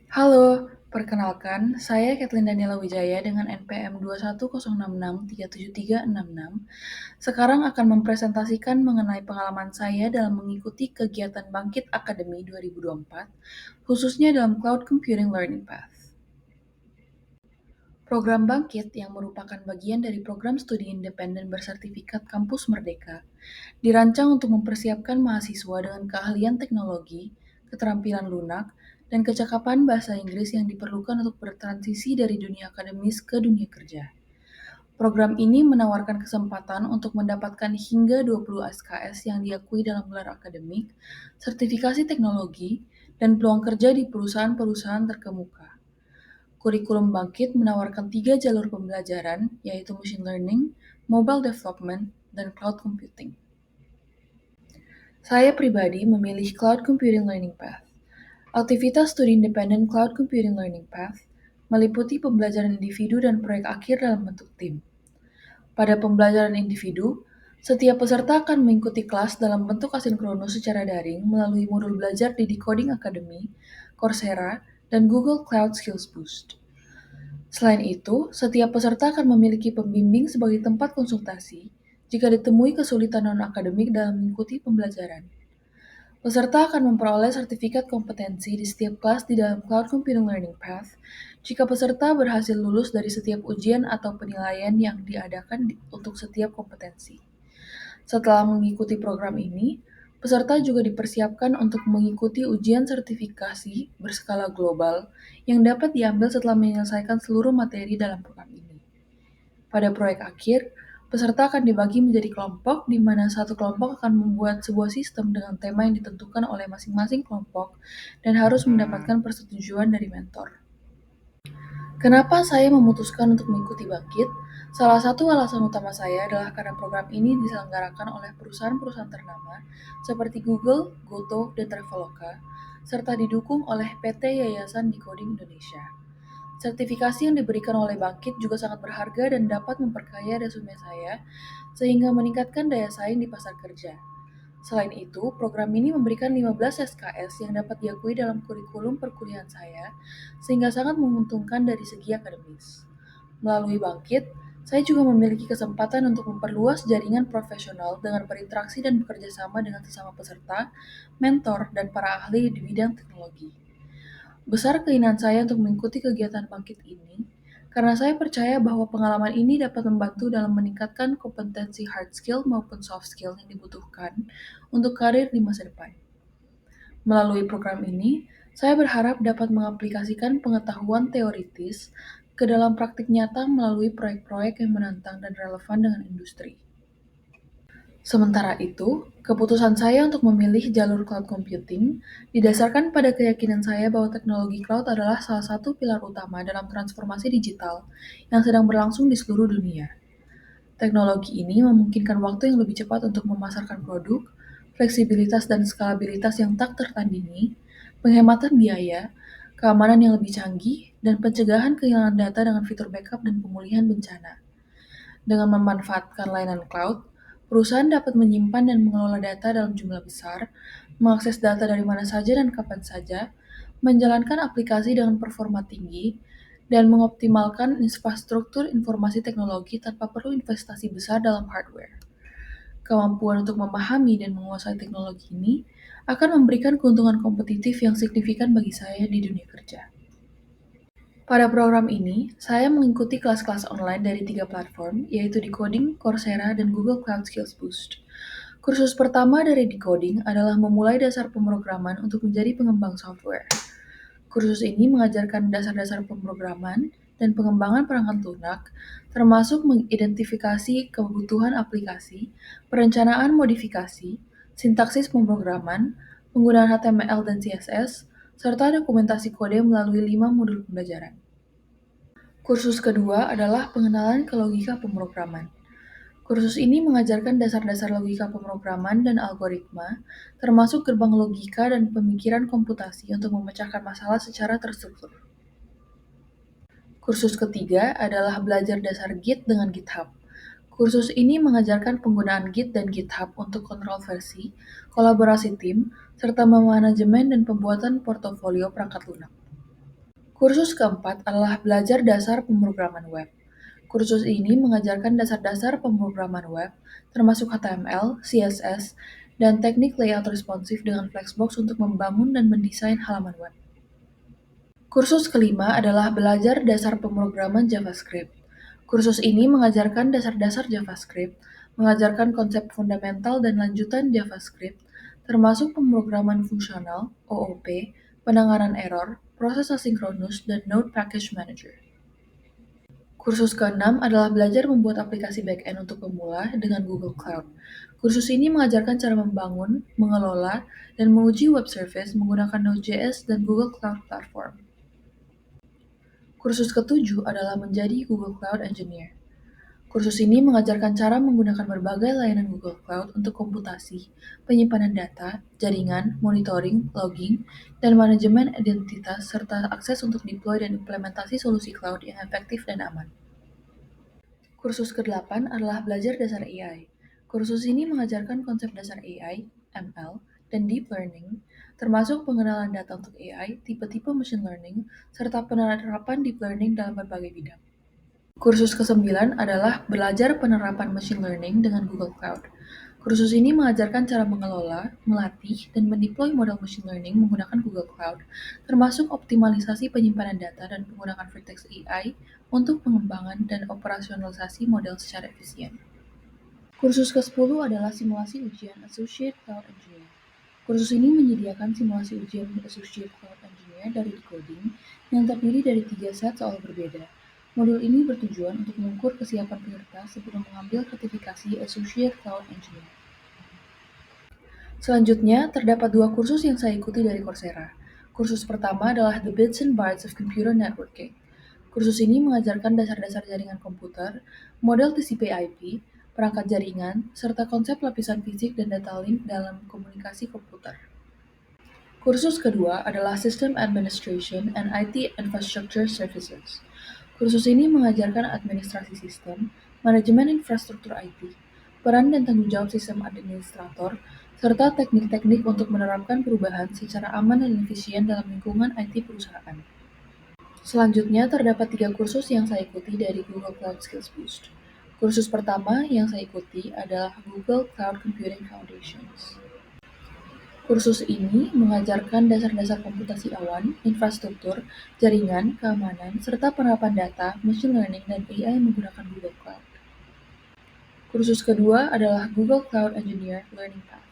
Halo, perkenalkan, saya Kathleen Daniela Wijaya dengan NPM 21066373666. Sekarang akan mempresentasikan mengenai pengalaman saya dalam mengikuti kegiatan Bangkit Academy 2024, khususnya dalam Cloud Computing Learning Path. Program Bangkit yang merupakan bagian dari program studi independen bersertifikat Kampus Merdeka, dirancang untuk mempersiapkan mahasiswa dengan keahlian teknologi, keterampilan lunak, dan kecakapan bahasa Inggris yang diperlukan untuk bertransisi dari dunia akademis ke dunia kerja. Program ini menawarkan kesempatan untuk mendapatkan hingga 20 SKS yang diakui dalam gelar akademik, sertifikasi teknologi, dan peluang kerja di perusahaan-perusahaan terkemuka. Kurikulum Bangkit menawarkan 3 jalur pembelajaran, yaitu Machine Learning, Mobile Development, dan Cloud Computing. Saya pribadi memilih Cloud Computing Learning Path. Aktivitas studi independen Cloud Computing Learning Path meliputi pembelajaran individu dan proyek akhir dalam bentuk tim. Pada pembelajaran individu, setiap peserta akan mengikuti kelas dalam bentuk asinkronus secara daring melalui modul belajar di Decoding Academy, Coursera, dan Google Cloud Skills Boost. Selain itu, setiap peserta akan memiliki pembimbing sebagai tempat konsultasi jika ditemui kesulitan non-akademik dalam mengikuti pembelajaran. Peserta akan memperoleh sertifikat kompetensi di setiap kelas di dalam Cloud Computing Learning Path jika peserta berhasil lulus dari setiap ujian atau penilaian yang diadakan untuk setiap kompetensi. Setelah mengikuti program ini, peserta juga dipersiapkan untuk mengikuti ujian sertifikasi berskala global yang dapat diambil setelah menyelesaikan seluruh materi dalam program ini. Pada proyek akhir, peserta akan dibagi menjadi kelompok di mana satu kelompok akan membuat sebuah sistem dengan tema yang ditentukan oleh masing-masing kelompok dan harus mendapatkan persetujuan dari mentor. Kenapa saya memutuskan untuk mengikuti Bangkit? Salah satu alasan utama saya adalah karena program ini diselenggarakan oleh perusahaan-perusahaan ternama seperti Google, Goto, dan Traveloka, serta didukung oleh PT Yayasan Decoding Indonesia. Sertifikasi yang diberikan oleh Bangkit juga sangat berharga dan dapat memperkaya resume saya, sehingga meningkatkan daya saing di pasar kerja. Selain itu, program ini memberikan 15 SKS yang dapat diakui dalam kurikulum perkuliahan saya, sehingga sangat menguntungkan dari segi akademis. Melalui Bangkit, saya juga memiliki kesempatan untuk memperluas jaringan profesional dengan berinteraksi dan bekerja sama dengan sesama peserta, mentor, dan para ahli di bidang teknologi. Besar keinginan saya untuk mengikuti kegiatan Bangkit ini, karena saya percaya bahwa pengalaman ini dapat membantu dalam meningkatkan kompetensi hard skill maupun soft skill yang dibutuhkan untuk karir di masa depan. Melalui program ini, saya berharap dapat mengaplikasikan pengetahuan teoritis ke dalam praktik nyata melalui proyek-proyek yang menantang dan relevan dengan industri. Sementara itu, keputusan saya untuk memilih jalur cloud computing didasarkan pada keyakinan saya bahwa teknologi cloud adalah salah satu pilar utama dalam transformasi digital yang sedang berlangsung di seluruh dunia. Teknologi ini memungkinkan waktu yang lebih cepat untuk memasarkan produk, fleksibilitas dan skalabilitas yang tak tertandingi, penghematan biaya, keamanan yang lebih canggih, dan pencegahan kehilangan data dengan fitur backup dan pemulihan bencana. Dengan memanfaatkan layanan cloud, perusahaan dapat menyimpan dan mengelola data dalam jumlah besar, mengakses data dari mana saja dan kapan saja, menjalankan aplikasi dengan performa tinggi, dan mengoptimalkan infrastruktur informasi teknologi tanpa perlu investasi besar dalam hardware. Kemampuan untuk memahami dan menguasai teknologi ini akan memberikan keuntungan kompetitif yang signifikan bagi saya di dunia kerja. Pada program ini, saya mengikuti kelas-kelas online dari 3 platform, yaitu Decoding, Coursera, dan Google Cloud Skills Boost. Kursus pertama dari Decoding adalah memulai dasar pemrograman untuk menjadi pengembang software. Kursus ini mengajarkan dasar-dasar pemrograman dan pengembangan perangkat lunak, termasuk mengidentifikasi kebutuhan aplikasi, perencanaan modifikasi, sintaksis pemrograman, penggunaan HTML dan CSS, serta dokumentasi kode melalui 5 modul pembelajaran. Kursus kedua adalah pengenalan ke logika pemrograman. Kursus ini mengajarkan dasar-dasar logika pemrograman dan algoritma, termasuk gerbang logika dan pemikiran komputasi untuk memecahkan masalah secara terstruktur. Kursus ketiga adalah belajar dasar Git dengan GitHub. Kursus ini mengajarkan penggunaan Git dan GitHub untuk kontrol versi, kolaborasi tim, serta manajemen dan pembuatan portofolio perangkat lunak. Kursus keempat adalah belajar dasar pemrograman web. Kursus ini mengajarkan dasar-dasar pemrograman web, termasuk HTML, CSS, dan teknik layout responsif dengan Flexbox untuk membangun dan mendesain halaman web. Kursus kelima adalah belajar dasar pemrograman JavaScript. Kursus ini mengajarkan dasar-dasar JavaScript, mengajarkan konsep fundamental dan lanjutan JavaScript, termasuk pemrograman fungsional, OOP, penanganan error, proses asinkronus, dan Node Package Manager. Kursus keenam adalah belajar membuat aplikasi back-end untuk pemula dengan Google Cloud. Kursus ini mengajarkan cara membangun, mengelola, dan menguji web service menggunakan Node.js dan Google Cloud Platform. Kursus ketujuh adalah menjadi Google Cloud Engineer. Kursus ini mengajarkan cara menggunakan berbagai layanan Google Cloud untuk komputasi, penyimpanan data, jaringan, monitoring, logging, dan manajemen identitas, serta akses untuk deploy dan implementasi solusi cloud yang efektif dan aman. Kursus ke-8 adalah belajar dasar AI. Kursus ini mengajarkan konsep dasar AI, ML, dan Deep Learning, termasuk pengenalan data untuk AI, tipe-tipe machine learning, serta penerapan Deep Learning dalam berbagai bidang. Kursus ke-9 adalah belajar penerapan machine learning dengan Google Cloud. Kursus ini mengajarkan cara mengelola, melatih, dan mendeploy model machine learning menggunakan Google Cloud, termasuk optimalisasi penyimpanan data dan penggunaan Vertex AI untuk pengembangan dan operasionalisasi model secara efisien. Kursus ke-10 adalah simulasi ujian Associate Cloud Engineer. Kursus ini menyediakan simulasi ujian Associate Cloud Engineer dari Decoding yang terdiri dari 3 set soal berbeda. Modul ini bertujuan untuk mengukur kesiapan peserta sebelum mengambil sertifikasi Associate Cloud Engineer. Selanjutnya, terdapat 2 kursus yang saya ikuti dari Coursera. Kursus pertama adalah The Bits and Bytes of Computer Networking. Kursus ini mengajarkan dasar-dasar jaringan komputer, model TCP/IP, perangkat jaringan, serta konsep lapisan fisik dan data link dalam komunikasi komputer. Kursus kedua adalah System Administration and IT Infrastructure Services. Kursus ini mengajarkan administrasi sistem, manajemen infrastruktur IT, peran dan tanggung jawab sistem administrator, serta teknik-teknik untuk menerapkan perubahan secara aman dan efisien dalam lingkungan IT perusahaan. Selanjutnya, terdapat 3 kursus yang saya ikuti dari Google Cloud Skills Boost. Kursus pertama yang saya ikuti adalah Google Cloud Computing Foundations. Kursus ini mengajarkan dasar-dasar komputasi awan, infrastruktur, jaringan, keamanan, serta penerapan data, machine learning, dan AI menggunakan Google Cloud. Kursus kedua adalah Google Cloud Engineer Learning Path.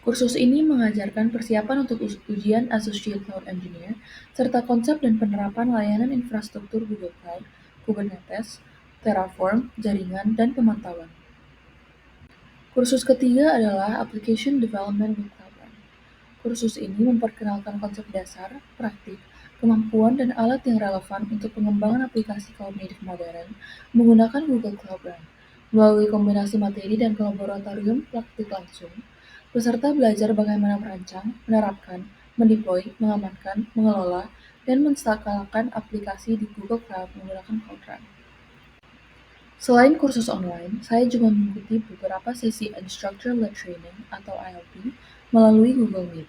Kursus ini mengajarkan persiapan untuk ujian Associate Cloud Engineer, serta konsep dan penerapan layanan infrastruktur Google Cloud, Kubernetes, Terraform, jaringan, dan pemantauan. Kursus ketiga adalah Application Development with Cloud Run. Kursus ini memperkenalkan konsep dasar, praktik, kemampuan, dan alat yang relevan untuk pengembangan aplikasi cloud native modern menggunakan Google Cloud Run. Melalui kombinasi materi dan laboratorium praktik langsung, peserta belajar bagaimana merancang, menerapkan, mendeploy, mengamankan, mengelola, dan menskalakan aplikasi di Google Cloud menggunakan Cloud Run. Selain kursus online, saya juga mengikuti beberapa sesi Instructor-Led Training atau ILT melalui Google Meet.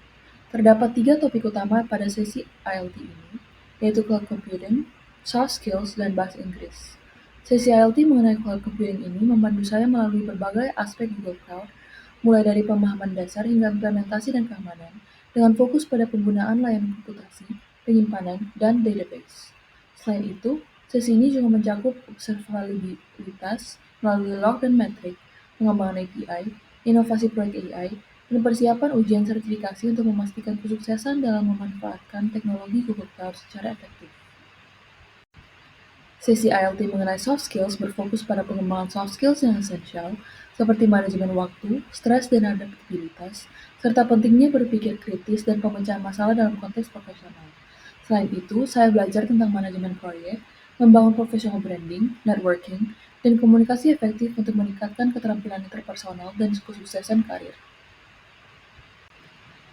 Terdapat 3 topik utama pada sesi ILT ini, yaitu Cloud Computing, Soft Skills, dan Bahasa Inggris. Sesi ILT mengenai Cloud Computing ini membantu saya melalui berbagai aspek Google Cloud, mulai dari pemahaman dasar hingga implementasi dan keamanan, dengan fokus pada penggunaan layanan komputasi, penyimpanan, dan database. Selain itu, sesi ini juga mencakup observabilitas melalui log dan metrik, pengembangan API, inovasi proyek AI, dan persiapan ujian sertifikasi untuk memastikan kesuksesan dalam memanfaatkan teknologi Google Cloud secara efektif. Sesi ILT mengenai soft skills berfokus pada pengembangan soft skills yang esensial, seperti manajemen waktu, stres dan adaptabilitas, serta pentingnya berpikir kritis dan pemecahan masalah dalam konteks profesional. Selain itu, saya belajar tentang manajemen proyek, membangun professional branding, networking, dan komunikasi efektif untuk meningkatkan keterampilan interpersonal dan kesuksesan karir.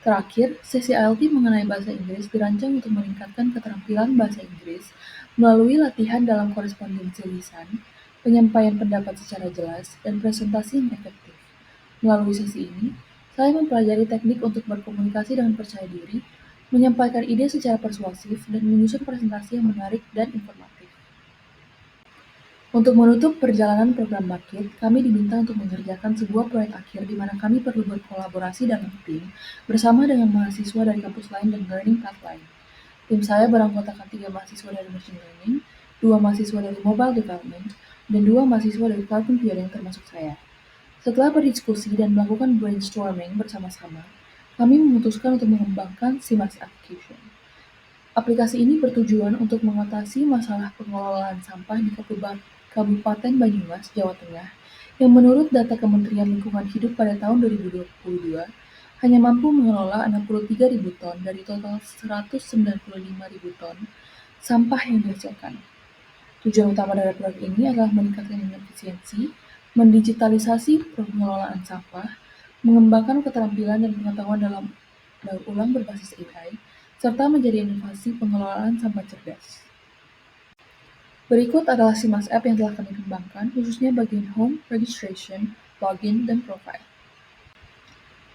Terakhir, sesi ILT mengenai bahasa Inggris dirancang untuk meningkatkan keterampilan bahasa Inggris melalui latihan dalam korespondensi lisan, penyampaian pendapat secara jelas, dan presentasi yang efektif. Melalui sesi ini, saya mempelajari teknik untuk berkomunikasi dengan percaya diri, menyampaikan ide secara persuasif, dan menyusun presentasi yang menarik dan informatif. Untuk menutup perjalanan program Bakit, kami diminta untuk mengerjakan sebuah proyek akhir di mana kami perlu berkolaborasi dalam tim bersama dengan mahasiswa dari kampus lain dan learning path lain. Tim saya beranggotakan 3 mahasiswa dari machine learning, 2 mahasiswa dari mobile development, dan 2 mahasiswa dari cloud computing termasuk saya. Setelah berdiskusi dan melakukan brainstorming bersama-sama, kami memutuskan untuk mengembangkan CMAS application. Aplikasi ini bertujuan untuk mengatasi masalah pengelolaan sampah di Kabupaten Banyumas, Jawa Tengah, yang menurut data Kementerian Lingkungan Hidup pada tahun 2022 hanya mampu mengelola 63.000 ton dari total 195.000 ton sampah yang dihasilkan. Tujuan utama dari proyek ini adalah meningkatkan efisiensi, mendigitalisasi pengelolaan sampah, mengembangkan keterampilan dan pengetahuan dalam daur ulang berbasis AI, serta menjadi inovasi pengelolaan sampah cerdas. Berikut adalah CMAS App yang telah kami kembangkan, khususnya bagian Home, Registration, Login, dan Profile.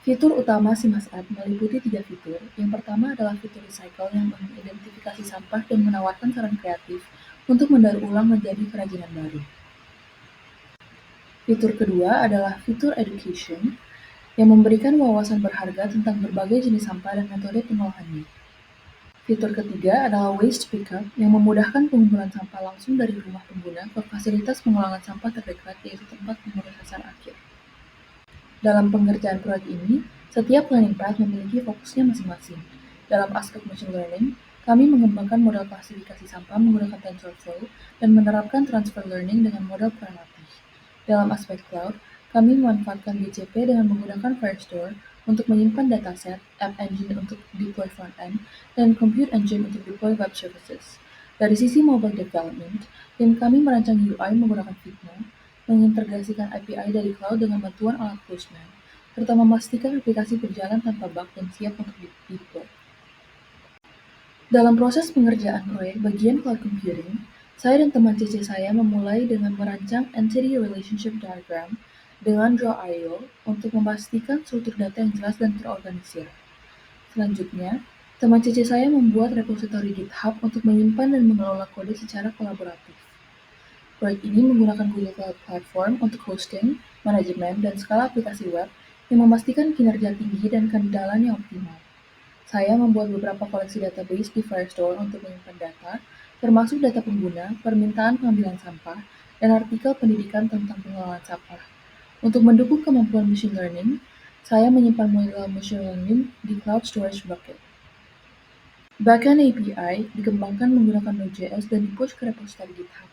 Fitur utama CMAS App meliputi 3 fitur. Yang pertama adalah fitur Recycle yang mengidentifikasi sampah dan menawarkan saran kreatif untuk mendaur ulang menjadi kerajinan baru. Fitur kedua adalah fitur Education yang memberikan wawasan berharga tentang berbagai jenis sampah dan metode pengolahannya. Fitur ketiga adalah Waste Pickup yang memudahkan pengumpulan sampah langsung dari rumah pengguna ke fasilitas pengolahan sampah terdekat, yaitu tempat pemrosesan akhir. Dalam pengerjaan proyek ini, setiap learning path memiliki fokusnya masing-masing. Dalam aspek machine learning, kami mengembangkan model klasifikasi sampah menggunakan TensorFlow dan menerapkan transfer learning dengan model prelatif. Dalam aspek cloud, kami memanfaatkan BCP dengan menggunakan Firestore untuk menyimpan dataset, App Engine untuk deploy frontend, dan Compute Engine untuk deploy web services. Dari sisi mobile development, tim kami merancang UI menggunakan Figma, mengintegrasikan API dari cloud dengan bantuan alat Postman, serta memastikan aplikasi berjalan tanpa bug dan siap untuk deploy. Dalam proses pengerjaan proyek bagian cloud computing, saya dan teman CC saya memulai dengan merancang Entity Relationship Diagram dengan Draw.io untuk memastikan struktur data yang jelas dan terorganisir. Selanjutnya, teman CC saya membuat repositori GitHub untuk menyimpan dan mengelola kode secara kolaboratif. Proyek ini menggunakan Google Cloud Platform untuk hosting, manajemen, dan skala aplikasi web yang memastikan kinerja tinggi dan kendalanya optimal. Saya membuat beberapa koleksi database di Firestore untuk menyimpan data, termasuk data pengguna, permintaan pengambilan sampah, dan artikel pendidikan tentang pengelolaan sampah. Untuk mendukung kemampuan machine learning, saya menyimpan model machine learning di Cloud Storage Bucket. Backend API dikembangkan menggunakan Node.js dan dipush ke repository GitHub.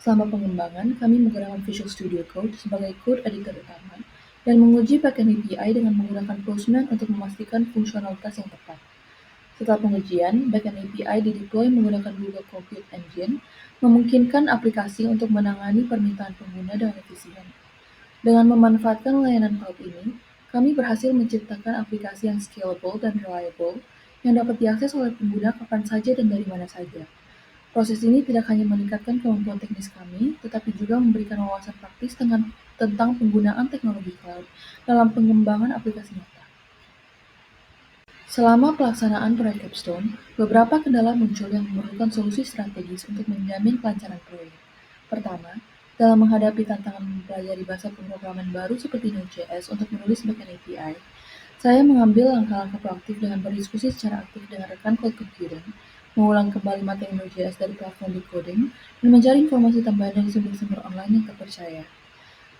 Selama pengembangan, kami menggunakan Visual Studio Code sebagai code editor utama dan menguji backend API dengan menggunakan Postman untuk memastikan fungsionalitas yang tepat. Setelah pengujian, backend API dideploy menggunakan Google Compute Engine, memungkinkan aplikasi untuk menangani permintaan pengguna dengan efisien. Dengan memanfaatkan layanan cloud ini, kami berhasil menciptakan aplikasi yang scalable dan reliable yang dapat diakses oleh pengguna kapan saja dan dari mana saja. Proses ini tidak hanya meningkatkan kemampuan teknis kami, tetapi juga memberikan wawasan praktis tentang penggunaan teknologi cloud dalam pengembangan aplikasi nyata. Selama pelaksanaan proyek Capstone, beberapa kendala muncul yang memerlukan solusi strategis untuk menjamin kelancaran proyek. Pertama, dalam menghadapi tantangan mempelajari bahasa pemrograman baru seperti Node.js untuk menulis backend API, saya mengambil langkah-langkah proaktif dengan berdiskusi secara aktif dengan rekan cloud computing, mengulang kembali materi Node.js dari platform Decoding, dan mencari informasi tambahan dari sumber-sumber online yang terpercaya.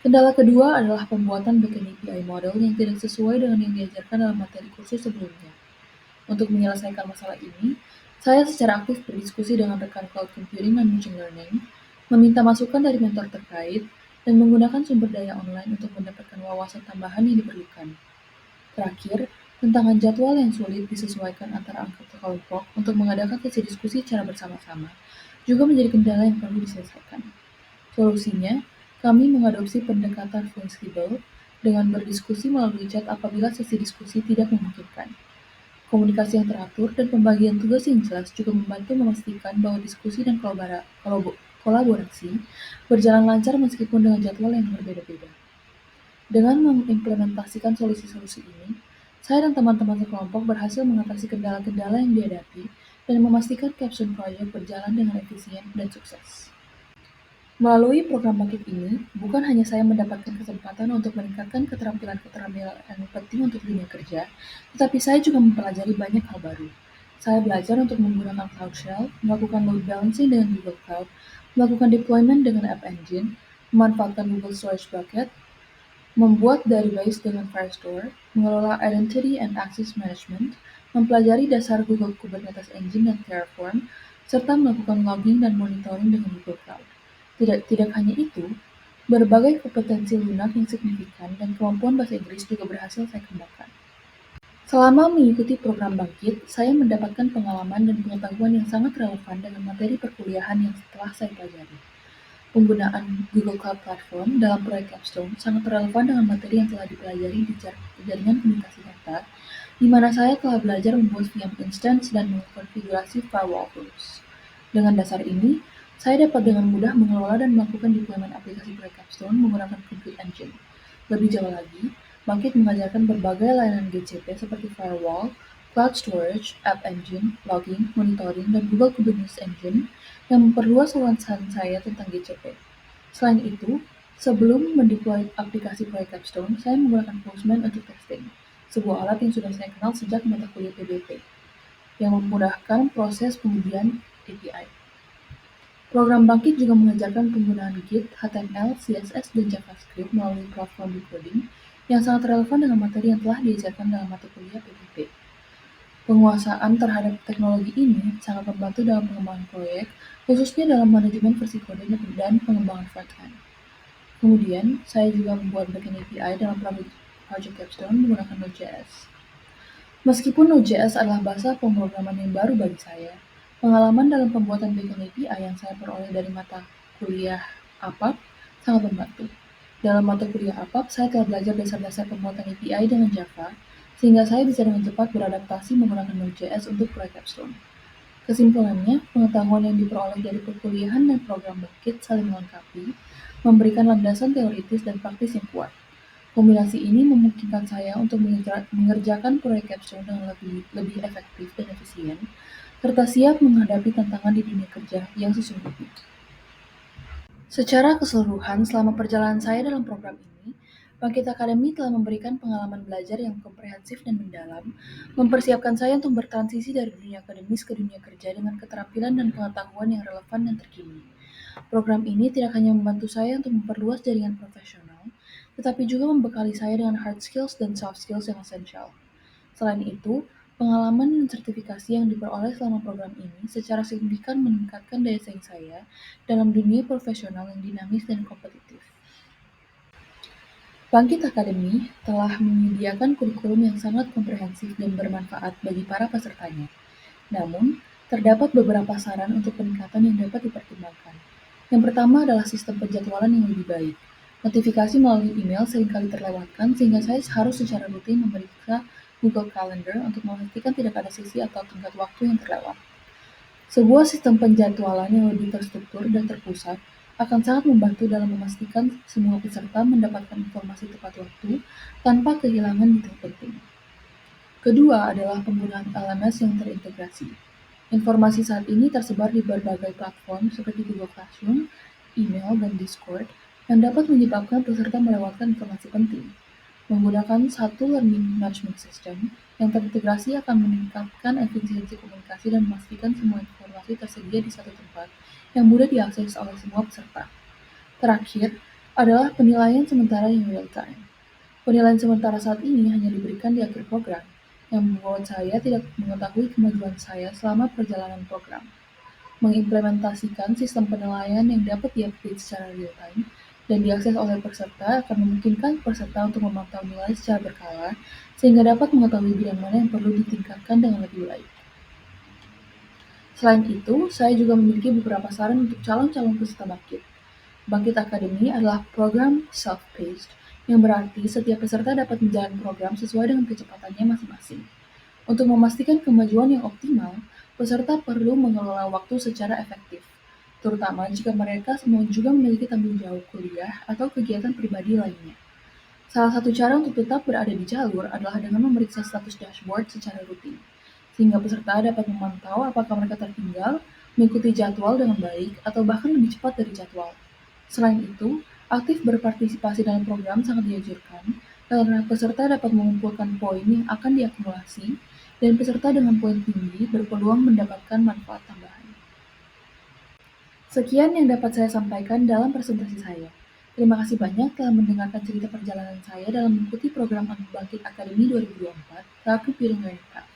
Kendala kedua adalah pembuatan backend API model yang tidak sesuai dengan yang diajarkan dalam materi kursus sebelumnya. Untuk menyelesaikan masalah ini, saya secara aktif berdiskusi dengan rekan cloud computing dan machine learning, meminta masukan dari mentor terkait, dan menggunakan sumber daya online untuk mendapatkan wawasan tambahan yang diperlukan. Terakhir, tantangan jadwal yang sulit disesuaikan antara anggota kelompok untuk mengadakan sesi diskusi secara bersama-sama juga menjadi kendala yang perlu diselesaikan. Solusinya, kami mengadopsi pendekatan fleksibel dengan berdiskusi melalui chat apabila sesi diskusi tidak memungkinkan. Komunikasi yang teratur dan pembagian tugas yang jelas juga membantu memastikan bahwa diskusi dan kolaborasi berjalan lancar meskipun dengan jadwal yang berbeda-beda. Dengan mengimplementasikan solusi-solusi ini, Saya dan teman-teman sekelompok berhasil mengatasi kendala-kendala yang dihadapi dan memastikan Capstone Project berjalan dengan efisien dan sukses. Melalui program bangkit ini, bukan hanya saya mendapatkan kesempatan untuk meningkatkan keterampilan penting untuk dunia kerja, tetapi saya juga mempelajari banyak hal baru. Saya belajar untuk menggunakan Cloud Shell, melakukan load balancing dengan Google Cloud, melakukan deployment dengan App Engine, memanfaatkan Google Storage Bucket, membuat database dengan Firestore, mengelola Identity and Access Management, mempelajari dasar Google Kubernetes Engine dan Terraform, serta melakukan logging dan monitoring dengan Google Cloud. Tidak hanya itu, berbagai kompetensi lunak yang signifikan dan kemampuan bahasa Inggris juga berhasil saya kembangkan. Selama mengikuti program Bangkit, saya mendapatkan pengalaman dan pengetahuan yang sangat relevan dengan materi perkuliahan yang telah saya pelajari. Penggunaan Google Cloud Platform dalam proyek Capstone sangat relevan dengan materi yang telah dipelajari di jaringan komunikasi data, di mana saya telah belajar membuat VM instance dan mengkonfigurasi firewall rules. Dengan dasar ini, saya dapat dengan mudah mengelola dan melakukan deployment aplikasi proyek Capstone menggunakan Compute Engine. Lebih jauh lagi, Bangkit mengajarkan berbagai layanan GCP seperti firewall, cloud storage, app engine, logging, monitoring, dan Google Kubernetes Engine yang memperluas wawasan saya tentang GCP. Selain itu, sebelum mendeploy aplikasi proyek Capstone, saya menggunakan Postman untuk testing, sebuah alat yang sudah saya kenal sejak mata kuliah PBP, yang memudahkan proses pengujian API. Program Bangkit juga mengajarkan penggunaan Git, HTML, CSS, dan JavaScript melalui platform decoding yang sangat relevan dengan materi yang telah diajarkan dalam mata kuliah PBP. Penguasaan terhadap teknologi ini sangat membantu dalam pengembangan proyek, khususnya dalam manajemen versi kode dan pengembangan front-end. Kemudian, saya juga membuat backend API dalam Project Capstone menggunakan Node.js. Meskipun Node.js adalah bahasa pemrograman yang baru bagi saya, pengalaman dalam pembuatan backend API yang saya peroleh dari mata kuliah APAP sangat membantu. Dalam mata kuliah APAP, saya telah belajar dasar-dasar pembuatan API dengan Java, sehingga saya bisa dengan cepat beradaptasi menggunakan Node.js untuk proyek Capstone. Kesimpulannya, pengetahuan yang diperoleh dari perkuliahan dan program Bangkit saling melengkapi, memberikan landasan teoritis dan praktis yang kuat. Kombinasi ini memungkinkan saya untuk mengerjakan proyek Capstone dengan lebih efektif dan efisien, serta siap menghadapi tantangan di dunia kerja yang sesungguhnya. Secara keseluruhan, selama perjalanan saya dalam program ini, Bangkit Academy telah memberikan pengalaman belajar yang komprehensif dan mendalam, mempersiapkan saya untuk bertransisi dari dunia akademis ke dunia kerja dengan keterampilan dan pengetahuan yang relevan dan terkini. Program ini tidak hanya membantu saya untuk memperluas jaringan profesional, tetapi juga membekali saya dengan hard skills dan soft skills yang esensial. Selain itu, pengalaman dan sertifikasi yang diperoleh selama program ini secara signifikan meningkatkan daya saing saya dalam dunia profesional yang dinamis dan kompetitif. Bangkit Academy telah menyediakan kurikulum yang sangat komprehensif dan bermanfaat bagi para pesertanya. Namun, terdapat beberapa saran untuk peningkatan yang dapat dipertimbangkan. Yang pertama adalah sistem penjadwalan yang lebih baik. Notifikasi melalui email seringkali terlewatkan sehingga saya harus secara rutin memeriksa Google Calendar untuk memastikan tidak ada sesi atau tenggat waktu yang terlewat. Sebuah sistem penjadwalan yang lebih terstruktur dan terpusat akan sangat membantu dalam memastikan semua peserta mendapatkan informasi tepat waktu tanpa kehilangan detail penting. Kedua adalah penggunaan LMS yang terintegrasi. Informasi saat ini tersebar di berbagai platform seperti Google Classroom, email, dan Discord yang dapat menyebabkan peserta melewatkan informasi penting. Menggunakan satu learning management system yang terintegrasi akan meningkatkan efisiensi komunikasi dan memastikan semua informasi tersedia di satu tempat yang mudah diakses oleh semua peserta. Terakhir adalah penilaian sementara yang real-time. Penilaian sementara saat ini hanya diberikan di akhir program, yang membuat saya tidak mengetahui kemajuan saya selama perjalanan program. Mengimplementasikan sistem penilaian yang dapat diupdate secara real-time dan diakses oleh peserta akan memungkinkan peserta untuk memantau nilai secara berkala sehingga dapat mengetahui bidang mana yang perlu ditingkatkan dengan lebih baik. Selain itu, saya juga memiliki beberapa saran untuk calon-calon peserta Bangkit. Bangkit Academy adalah program self-paced, yang berarti setiap peserta dapat menjalani program sesuai dengan kecepatannya masing-masing. Untuk memastikan kemajuan yang optimal, peserta perlu mengelola waktu secara efektif, terutama jika mereka semua juga memiliki tanggung jawab kuliah atau kegiatan pribadi lainnya. Salah satu cara untuk tetap berada di jalur adalah dengan memeriksa status dashboard secara rutin, sehingga peserta dapat memantau apakah mereka tertinggal, mengikuti jadwal dengan baik, atau bahkan lebih cepat dari jadwal. Selain itu, aktif berpartisipasi dalam program sangat dianjurkan karena peserta dapat mengumpulkan poin yang akan diakumulasi, dan peserta dengan poin tinggi berpeluang mendapatkan manfaat tambahan. Sekian yang dapat saya sampaikan dalam presentasi saya. Terima kasih banyak telah mendengarkan cerita perjalanan saya dalam mengikuti program Bangkit Akademi 2024 Cloud Computing Learning Path.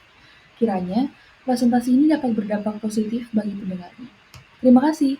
Kiranya, presentasi ini dapat berdampak positif bagi pendengarnya. Terima kasih.